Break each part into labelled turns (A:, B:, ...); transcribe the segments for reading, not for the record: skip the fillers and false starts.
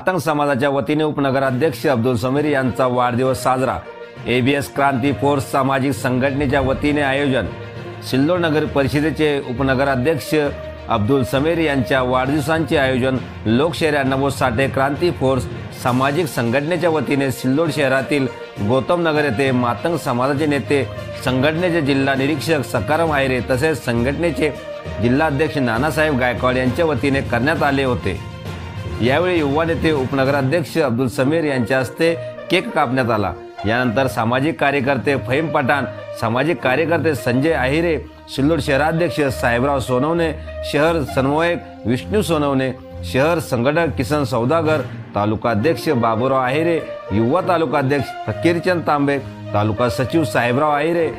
A: मातंग समाजाच्या वतीने उपनगराध्यक्ष अब्दुल समीर यांचा वाढदिवस साजरा। एबीएस क्रांती फोर्स सामाजिक संघटनेच्या वतीने आयोजन। सिल्लोड नगर परिषदेचे उपनगराध्यक्ष अब्दुल समीर यांच्या वाढदिवसांचे आयोजन लोकशाहीर अण्णाभाऊ साठे क्रांती फोर्स सामाजिक संघटनेच्या वतीने सिल्लोड शहरातील गौतम नगर येथे मातंग समाजाचे नेते, संघटनेचे जिल्हा निरीक्षक सकाराम आहिरे तसेच संघटनेचे जिल्हाध्यक्ष नानासाहेब गायकवाड यांच्या वतीने करण्यात आले होते। यावेळी युवा नेते उपनगराध्यक्ष अब्दुल समीर यांच्या हस्ते केक कापण्यात आला। यानंतर सामाजिक कार्यकर्ते फहीम पठाण, सामाजिक कार्यकर्ते संजय आहिरे, सिल्लोड शहराध्यक्ष साहेबराव सोनवणे, शहर समन्वयक विष्णू सोनवणे, शहर संघटक किसन सौदागर, तालुका अध्यक्ष बाबूराव आहिरे, युवा तालुका अध्यक्ष फकीरचंद तांबे, तालुका सचिव साहेबराव आहिरे,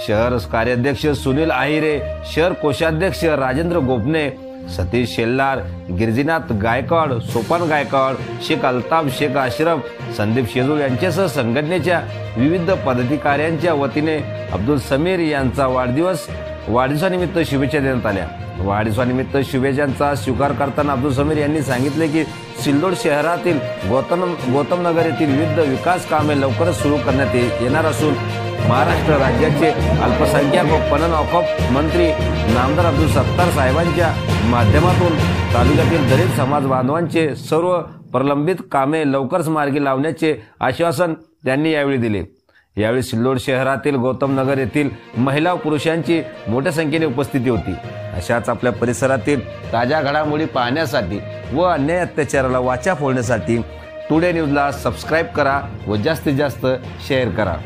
A: शहर कार्याध्यक्ष सुनील आहिरे, शहर कोषाध्यक्ष राजेंद्र गोपने, सतीश शेल्लार, गिरजीनाथ गायकवाड, सोपान गायकवाड, शेख अल्ताफ, शेख अशरफ, संदीप शेजूळ यांच्यासह संघटनेच्या विविध पदाधिकाऱ्यांच्या वतीने अब्दुल समीर यांचा वाढदिवसानिमित्त शुभेच्छा देण्यात आल्या। वाढदिवसानिमित्त शुभेच्छांचा स्वीकार करताना अब्दुल समीर यांनी सांगितले की सिल्लोड शहरातील गौतम नगर येथील विविध विकास कामे लवकरच सुरू करण्यात येणार असून महाराष्ट्र राज्याचे अल्पसंख्याक व पणन औकाफ मंत्री नामदार अब्दुल सत्तार साहेबांच्या माध्यमातून तालुक्यातील दलित समाज बांधवांचे सर्व प्रलंबित कामे लवकरच मार्गी लावण्याचे आश्वासन त्यांनी यावेळी दिले। यावेळी सिल्लोड शहरातील गौतम नगर येथील महिला व पुरुषांची मोठ्या संख्येने उपस्थिती होती। अशाच आपल्या परिसरातील ताज्या घडामोडी पाहण्यासाठी व अन्याय अत्याचाराला वाचा फोडण्यासाठी टुडे न्यूजला सबस्क्राईब करा व जास्तीत जास्त शेअर करा।